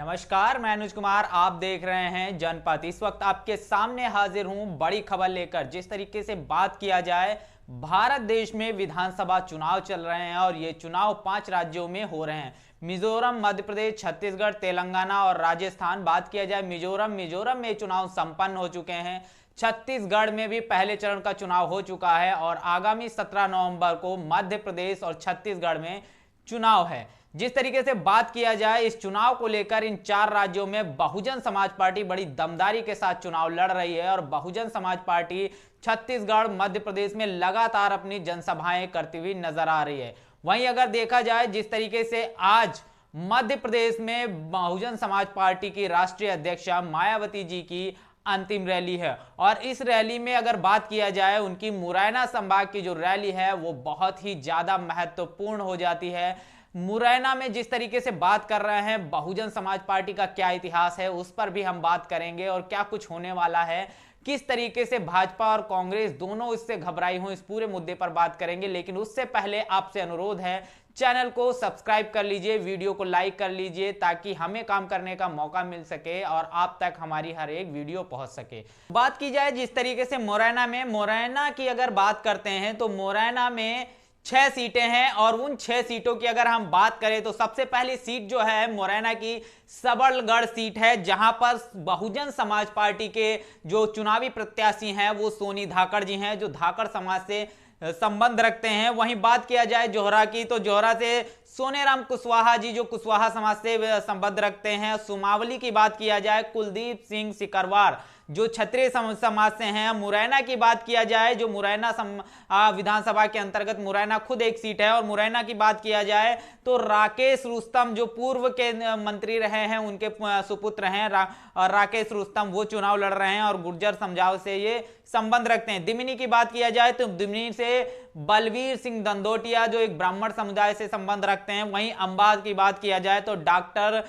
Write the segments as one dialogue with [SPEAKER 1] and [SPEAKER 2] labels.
[SPEAKER 1] नमस्कार, मैं अनुज कुमार। आप देख रहे हैं जनपद। इस वक्त आपके सामने हाजिर हूं बड़ी खबर लेकर। जिस तरीके से बात किया जाए, भारत देश में विधानसभा चुनाव चल रहे हैं और ये चुनाव 5 राज्यों में हो रहे हैं। मिजोरम, मध्य प्रदेश, छत्तीसगढ़, तेलंगाना और राजस्थान। बात किया जाए मिजोरम में चुनाव संपन्न हो चुके हैं। छत्तीसगढ़ में भी पहले चरण का चुनाव हो चुका है और आगामी 17 नवंबर को मध्य प्रदेश और छत्तीसगढ़ में चुनाव है। जिस तरीके से बात किया जाए इस चुनाव को लेकर, इन 4 राज्यों में बहुजन समाज पार्टी बड़ी दमदारी के साथ चुनाव लड़ रही है और बहुजन समाज पार्टी छत्तीसगढ़, मध्य प्रदेश में लगातार अपनी जनसभाएं करती हुई नजर आ रही है। वहीं अगर देखा जाए जिस तरीके से आज मध्य प्रदेश में बहुजन समाज पार्टी की राष्ट्रीय अध्यक्षा मायावती जी की अंतिम रैली है और इस रैली में अगर बात किया जाए, उनकी मुरैना संभाग की जो रैली है वो बहुत ही ज्यादा महत्वपूर्ण हो जाती है। मुरैना में जिस तरीके से बात कर रहे हैं बहुजन समाज पार्टी का क्या इतिहास है, उस पर भी हम बात करेंगे और क्या कुछ होने वाला है, किस तरीके से भाजपा और कांग्रेस दोनों इससे घबराई हो, इस पूरे मुद्दे पर बात करेंगे। लेकिन उससे पहले आपसे अनुरोध है, चैनल को सब्सक्राइब कर लीजिए, वीडियो को लाइक कर लीजिए ताकि हमें काम करने का मौका मिल सके और आप तक हमारी हर एक वीडियो पहुंच सके। बात की जाए जिस तरीके से मुरैना की अगर बात करते हैं तो मुरैना में 6 सीटें हैं और उन 6 सीटों की अगर हम बात करें तो सबसे पहली सीट जो है मुरैना की सबलगढ़ सीट है, जहां पर बहुजन समाज पार्टी के जो चुनावी प्रत्याशी हैं वो सोनी धाकड़ जी हैं, जो धाकड़ समाज से संबंध रखते हैं। वहीं बात किया जाए जोहरा की तो जोहरा से सोनेराम कुशवाहा जी, जो कुशवाहा समाज से संबंध रखते हैं। सुमावली की बात किया जाए कुलदीप सिंह सिकरवार, जो क्षत्रिय समाज से हैं। मुरैना की बात किया जाए, जो मुरैना विधानसभा के अंतर्गत मुरैना खुद एक सीट है। और मुरैना की बात किया जाए तो राकेश रुस्तम, जो पूर्व के मंत्री रहे हैं, उनके सुपुत्र हैं राकेश रुस्तम, वो चुनाव लड़ रहे हैं और गुर्जर समझाव से ये संबंध रखते हैं। दिमनी की बात किया जाए तो दिमनी से बलवीर सिंह दंदोटिया, जो एक ब्राह्मण समुदाय से संबंध रखते हैं। वहीं अंबाद की बात किया जाए तो डॉक्टर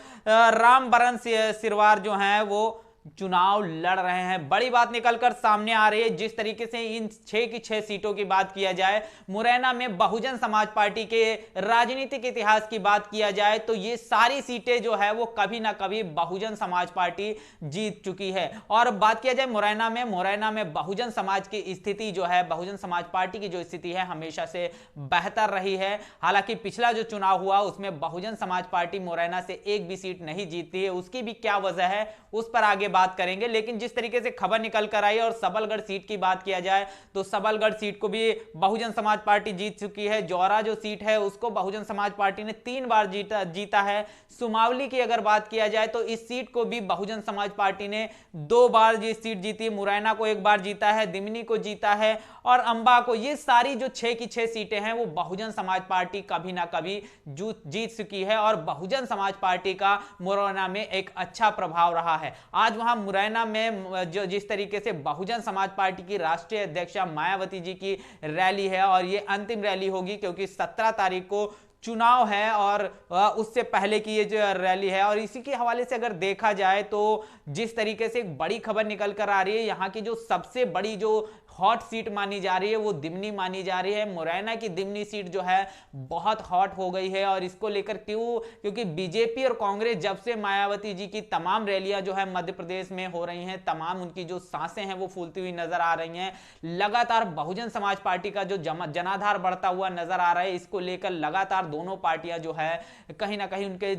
[SPEAKER 1] रामबरन सिरवार जो हैं वो चुनाव लड़ रहे हैं। बड़ी बात निकलकर सामने आ रही है जिस तरीके से इन 6 की 6 सीटों की बात किया जाए। मुरैना में बहुजन समाज पार्टी के राजनीतिक इतिहास की बात किया जाए तो ये सारी सीटें जो है वो कभी ना कभी बहुजन समाज पार्टी जीत चुकी है। और बात किया जाए मुरैना में बहुजन समाज की स्थिति जो है, बहुजन समाज पार्टी की जो स्थिति है हमेशा से बेहतर रही है। हालांकि पिछला जो चुनाव हुआ उसमें बहुजन समाज पार्टी मुरैना से एक भी सीट नहीं जीती है, उसकी भी क्या वजह है उस पर आगे बात करेंगे। लेकिन जिस तरीके से खबर निकल कर आई और सबलगढ़ सीट की बात किया जाए तो सबलगढ़ सीट को भी बहुजन समाज पार्टी जीत चुकी है। जौरा जो सीट है उसको बहुजन समाज पार्टी ने 3 बार जीता है। सुमावली की अगर बात किया जाए तो इस सीट को भी बहुजन समाज पार्टी ने 2 बार ये सीट जीती। मुरैना को 1 बार जीता है, दिमनी को जीता है और अंबा को। ये सारी जो 6 की 6 सीटें हैं वो बहुजन समाज पार्टी कभी ना कभी जीत चुकी है और बहुजन समाज पार्टी का मुरैना में एक अच्छा प्रभाव रहा है। आज वहां मुरैना में जो जिस तरीके से बहुजन समाज पार्टी की राष्ट्रीय अध्यक्षा मायावती जी की रैली है और ये अंतिम रैली होगी क्योंकि 17 तारीख को चुनाव है और उससे पहले की ये जो रैली है। और इसी के हवाले से अगर देखा जाए तो जिस तरीके से एक बड़ी खबर निकल कर आ रही है, यहाँ की जो सबसे बड़ी जो हॉट सीट मानी जा रही है वो दिमनी मानी जा रही है। मुरैना की दिमनी सीट जो है बहुत हॉट हो गई है और इसको लेकर क्योंकि बीजेपी और कांग्रेस जब से मायावती जी की तमाम रैलियां जो है मध्य प्रदेश में हो रही हैं, तमाम उनकी जो सांसें हैं वो फूलती हुई नजर आ रही हैं। लगातार बहुजन समाज पार्टी का जो जनाधार बढ़ता हुआ नजर आ रहा है, इसको लेकर लगातार दोनों पार्टियां जो है कहीं ना कहीं उनके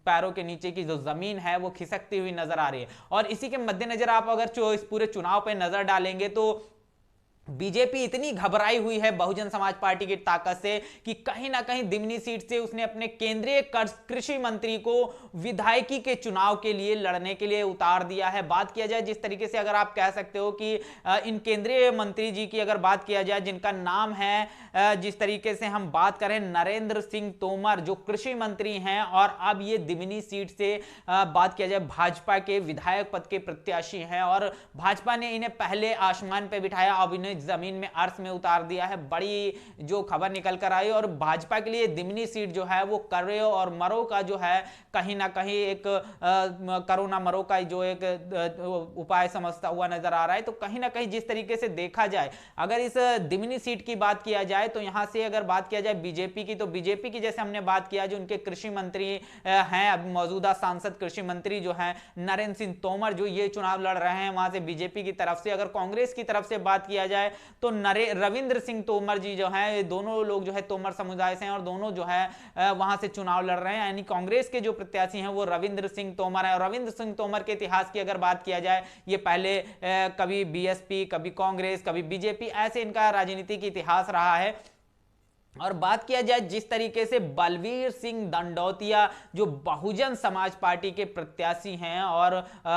[SPEAKER 1] पैरों के नीचे की जो जमीन है वो खिसकती हुई नजर आ रही है। और इसी के मद्देनजर आप अगर इस पूरे चुनाव पर नजर डालेंगे तो बीजेपी इतनी घबराई हुई है बहुजन समाज पार्टी की ताकत से कि कहीं ना कहीं दिमनी सीट से उसने अपने केंद्रीय कृषि मंत्री को विधायकी के चुनाव के लिए लड़ने के लिए उतार दिया है। बात किया जाए जिस तरीके से अगर आप कह सकते हो कि इन केंद्रीय मंत्री जी की अगर बात किया जाए जिनका नाम है, जिस तरीके से हम बात करें नरेंद्र सिंह तोमर, जो कृषि मंत्री हैं और अब ये दिमनी सीट से बात किया जाए भाजपा के विधायक पद के प्रत्याशी हैं और भाजपा ने इन्हें पहले आसमान पर बिठाया, अब इन्हें उन्हें जमीन में अर्श में उतार दिया है। बड़ी जो खबर निकल कर आई, और भाजपा के लिए दिमनी सीट जो है वो करो और मरो का जो है कहीं ना कहीं एक करो ना मरो का जो एक उपाय समझता हुआ नजर आ रहा है। तो कहीं ना कहीं जिस तरीके से देखा जाए, अगर इस दिमनी सीट की बात किया जाए तो यहां से अगर बात किया जाए बीजेपी की, तो बीजेपी की जैसे हमने बात किया, जो उनके कृषि मंत्री हैं, अब मौजूदा सांसद कृषि मंत्री जो हैं नरेंद्र सिंह तोमर, जो ये चुनाव लड़ रहे हैं वहां से बीजेपी की तरफ से। अगर कांग्रेस की तरफ से बात किया जाए तो रविंद्र सिंह तोमर जी जो है, दोनों लोग जो है तोमर समुदाय से हैं और दोनों जो है वहां से चुनाव लड़ रहे हैं। यानी कांग्रेस के जो प्रत्याशी हैं वो रविंद्र सिंह तोमर है। और रविंद्र सिंह तोमर के इतिहास की अगर बात किया जाए, ये पहले कभी बीएसपी, कभी कांग्रेस, कभी बीजेपी, ऐसे इनका राजनीतिक इतिहास रहा है। और बात किया जाए जिस तरीके से बलवीर सिंह दंडौतिया जो बहुजन समाज पार्टी के प्रत्याशी हैं, और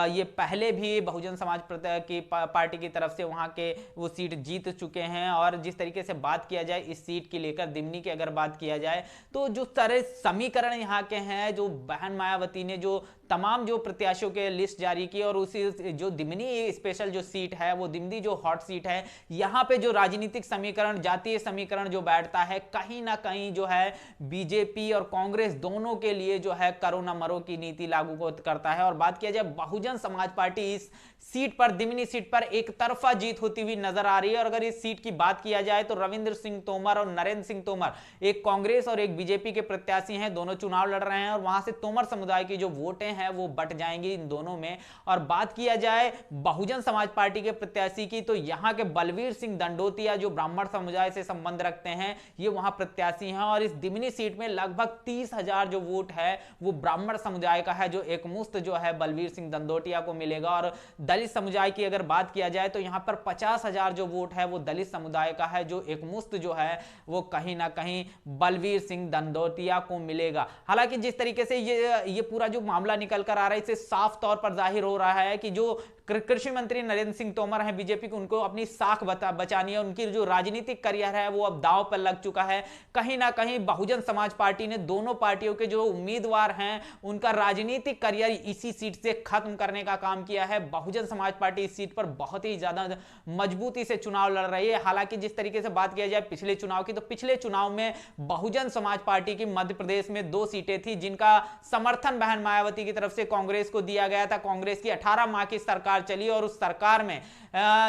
[SPEAKER 1] ये पहले भी बहुजन समाज की पार्टी की तरफ से वहां के वो सीट जीत चुके हैं। और जिस तरीके से बात किया जाए इस सीट की लेकर, दिमनी की अगर बात किया जाए, तो जो सारे समीकरण यहाँ के हैं, जो बहन मायावती ने जो तमाम जो प्रत्याशियों के लिस्ट जारी की, और उसी जो दिमनी स्पेशल जो सीट है, वो दिमनी जो हॉट सीट है, यहाँ पे जो राजनीतिक समीकरण, जातीय समीकरण जो बैठता है, कहीं ना कहीं जो है बीजेपी और कांग्रेस दोनों के लिए जो है करो ना मरो की नीति लागू करता है। और बात किया जाए बहुजन समाज पार्टी इस सीट पर, दिमनी सीट पर एक तरफा जीत होती हुई नजर आ रही है। और अगर इस सीट की बात किया जाए तो रविंद्र सिंह तोमर और नरेंद्र सिंह तोमर, एक कांग्रेस और एक बीजेपी के प्रत्याशी हैं, दोनों चुनाव लड़ रहे हैं, और वहां से तोमर समुदाय की जो वोटें हैं वो बट जाएंगी इन दोनों में। और बात किया जाए बहुजन समाज पार्टी के प्रत्याशी की, तो यहां के बलवीर सिंह दंडोतिया जो ब्राह्मण समुदाय से संबंध रखते हैं, ये वहां प्रत्याशी हैं। और इस दिमनी सीट में लगभग 30,000 जो वोट है वो ब्राह्मण समुदाय का है, जो एकमुश्त जो है बलवीर सिंह दंडोतिया को मिलेगा। और दलित समुदाय की अगर बात किया जाए तो यहां पर 50,000 जो वोट है वो दलित समुदाय का है, जो एकमुश्त जो है वो कहीं ना कहीं बलवीर सिंह दंडोतिया को मिलेगा। हालांकि जिस तरीके से ये पूरा जो मामला निकल कर आ रहा है, इससे साफ तौर पर जाहिर हो रहा है कि जो कृषि मंत्री नरेंद्र सिंह तोमर हैं बीजेपी को, उनको अपनी साख बचानी है। उनकी जो राजनीतिक करियर है वो अब दांव पर लग चुका है। कहीं ना कहीं बहुजन समाज पार्टी ने दोनों पार्टियों के जो उम्मीदवार हैं उनका राजनीतिक करियर इसी सीट से खत्म करने का काम किया है। बहुजन समाज पार्टी इस सीट पर बहुत ही ज्यादा मजबूती से चुनाव लड़ रही है। हालांकि जिस तरीके से बात किया जाए पिछले चुनाव की, तो पिछले चुनाव में बहुजन समाज पार्टी की मध्य प्रदेश में 2 सीटें थी, जिनका समर्थन बहन मायावती की तरफ से कांग्रेस को दिया गया था। कांग्रेस की 18 माह की सरकार चली, और उस सरकार में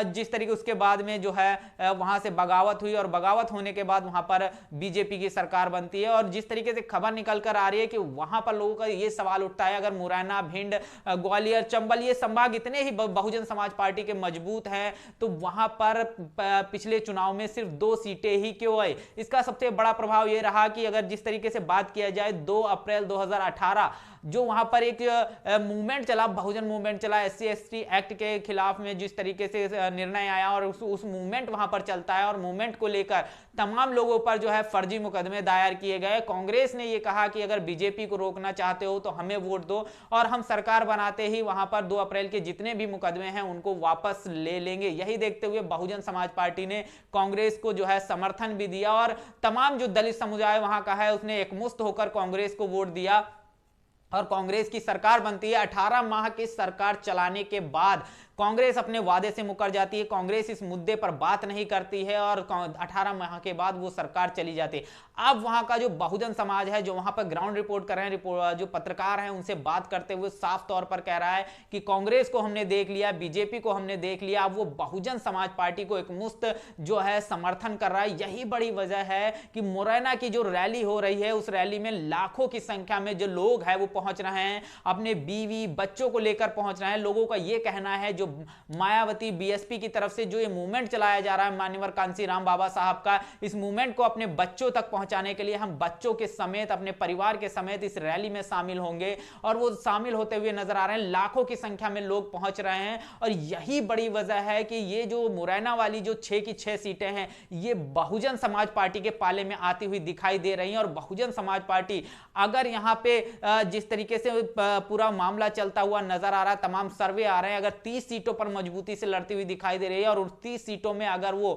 [SPEAKER 1] जिस तरीके उसके बाद में जो है वहां से बगावत हुई, और बगावत होने के बाद वहां पर बीजेपी की सरकार बनती है। और जिस तरीके से खबर निकल कर आ रही है कि वहां पर लोगों का यह सवाल उठता है, अगर मुरैना, भिंड, ग्वालियर, चंबल, ये संभाग इतने ही बहुजन समाज पार्टी के मजबूत हैं, तो वहां पर पिछले चुनाव में सिर्फ 2 सीटें ही क्यों आई? इसका सबसे बड़ा प्रभाव यह रहा कि अगर जिस तरीके से बात किया जाए 2 अप्रैल 2018 जो वहां पर एक मूवमेंट चला, बहुजन मूवमेंट चला, SC/ST एक्ट के खिलाफ में जिस तरीके से निर्णय आया, और उस मूवमेंट वहां पर चलता है, और मूवमेंट को लेकर तमाम लोगों पर जो है फर्जी मुकदमे दायर किए गए। कांग्रेस ने यह कहा कि अगर बीजेपी को रोकना चाहते हो तो हमें वोट दो, और हम सरकार बनाते ही वहां पर 2 अप्रैल के जितने भी मुकदमे हैं उनको वापस ले लेंगे। यही देखते हुए बहुजन समाज पार्टी ने कांग्रेस को जो है समर्थन भी दिया, और तमाम जो दलित समुदाय वहां का है उसने एकमुश्त होकर कांग्रेस को वोट दिया, और कांग्रेस की सरकार बनती है। 18 माह की सरकार चलाने के बाद कांग्रेस अपने वादे से मुकर जाती है। कांग्रेस इस मुद्दे पर बात नहीं करती है, और 18 माह के बाद वो सरकार चली जाती है। अब वहां का जो बहुजन समाज है, जो वहां पर ग्राउंड रिपोर्ट कर रहे हैं, जो पत्रकार हैं, उनसे बात करते हुए साफ तौर पर कह रहा है कि कांग्रेस को हमने देख लिया, बीजेपी को हमने देख लिया, अब वो बहुजन समाज पार्टी को एक मुश्त जो है समर्थन कर रहा है। यही बड़ी वजह है कि मुरैना की जो रैली हो रही है, उस रैली में लाखों की संख्या में जो लोग हैं वो पहुंच रहे हैं, अपने बीवी बच्चों को लेकर पहुंच रहे हैं। लोगों का यह कहना है, जो मायावती बीएसपी की तरफ से जो ये मूवमेंट चलाया जा रहा है मान्यवर कांसीराम बाबा साहब का, इस मूवमेंट को अपने बच्चों तक पहुंचाने के लिए हम बच्चों के समेत, अपने परिवार के समेत इस रैली में शामिल होंगे, और वो शामिल होते हुए नजर आ रहे हैं। लाखों की संख्या में लोग पहुंच रहे हैं, और यही बड़ी वजह है कि ये जो मुरैना वाली जो 6 की 6 सीटें हैं, ये बहुजन समाज पार्टी के पाले में आती हुई दिखाई दे रही हैं। और बहुजन समाज पार्टी अगर यहां पे जिस तरीके से पूरा मामला चलता हुआ नजर आ रहा है, तमाम सर्वे आ रहे हैं, अगर 30 सीटों पर मजबूती से लड़ती हुई दिखाई दे रही है और उन 30 सीटों में अगर वो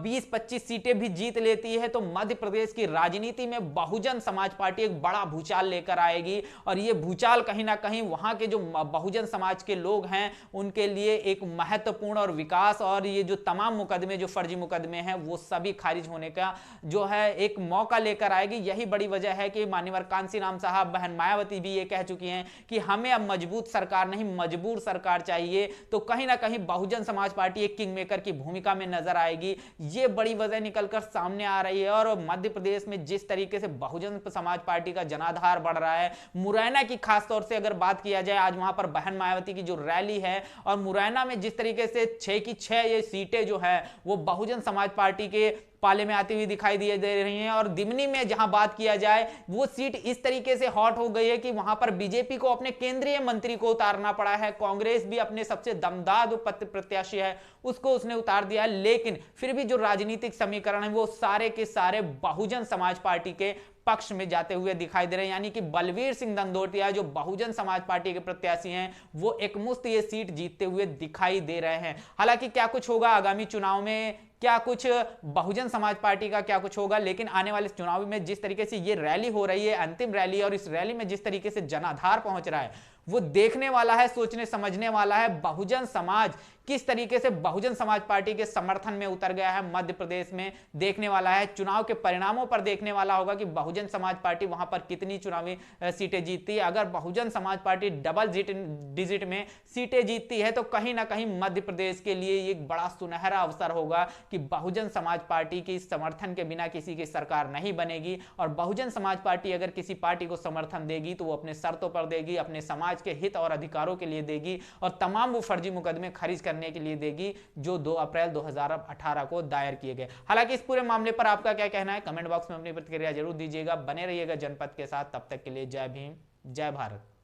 [SPEAKER 1] 20-25 सीटें भी जीत लेती है तो मध्य प्रदेश की राजनीति में बहुजन समाज पार्टी एक बड़ा भूचाल लेकर आएगी और ये भूचाल कहीं ना कहीं वहां के जो बहुजन समाज के लोग हैं उनके लिए एक महत्वपूर्ण और विकास और ये जो तमाम मुकदमे जो फर्जी मुकदमे हैं वो सभी खारिज होने का जो है एक मौका लेकर आएगी। यही बड़ी वजह है कि मान्यवर कांसी राम साहब, बहन मायावती भी ये कह चुकी हैं कि हमें अब मजबूत सरकार नहीं मजबूर सरकार चाहिए। तो कहीं ना कहीं बहुजन समाज पार्टी एक किंग मेकर की भूमिका में नजर आएगी। ये बड़ी वजह निकलकर सामने आ रही है और मध्य प्रदेश में जिस तरीके से बहुजन समाज पार्टी का जनाधार बढ़ रहा है, मुरैना की खासतौर से अगर बात किया जाए, आज वहां पर बहन मायावती की जो रैली है और मुरैना में जिस तरीके से 6 की 6 ये सीटें जो है वो बहुजन समाज पार्टी के पाले में आती हुई दिखाई दे रही हैं और दिमनी में जहां बात किया जाए वो सीट इस तरीके से हॉट हो गई है कि वहां पर बीजेपी को अपने केंद्रीय मंत्री को उतारना पड़ा है। कांग्रेस भी अपने सबसे दमदार प्रत्याशी है उसको उसने उतार दिया, लेकिन फिर भी जो राजनीतिक समीकरण है वो सारे के सारे बहुजन समाज पार्टी के पक्ष में जाते हुए दिखाई दे रहे हैं। यानी कि बलवीर सिंह दंदोतिया जो बहुजन समाज पार्टी के प्रत्याशी हैं वो एकमुश्त ये सीट जीतते हुए दिखाई दे रहे हैं। हालांकि क्या कुछ होगा आगामी चुनाव में, क्या कुछ बहुजन समाज पार्टी का क्या कुछ होगा, लेकिन आने वाले चुनाव में जिस तरीके से ये रैली हो रही है, अंतिम रैली, और इस रैली में जिस तरीके से जनाधार पहुंच रहा है वो देखने वाला है, सोचने समझने वाला है। बहुजन समाज किस तरीके से बहुजन समाज पार्टी के समर्थन में उतर गया है मध्य प्रदेश में देखने वाला है। चुनाव के परिणामों पर देखने वाला होगा कि बहुजन समाज पार्टी वहां पर कितनी चुनावी सीटें जीतती है। अगर Bahujan Samaj party double digit में सीटें जीतती है तो कहीं ना कहीं मध्य प्रदेश के लिए एक बड़ा सुनहरा अवसर होगा कि बहुजन समाज पार्टी के समर्थन के बिना किसी की सरकार नहीं बनेगी और बहुजन समाज पार्टी अगर किसी पार्टी को समर्थन देगी तो वो अपने शर्तों पर देगी, अपने समाज के हित और अधिकारों के लिए देगी और तमाम वो फर्जी मुकदमे खारिज करने के लिए देगी जो 2 अप्रैल 2018 को दायर किए गए। हालांकि इस पूरे मामले पर आपका क्या कहना है, कमेंट बॉक्स में अपनी प्रतिक्रिया जरूर दीजिएगा। बने रहिएगा जनपद के साथ, तब तक के लिए जय भीम, जय भारत।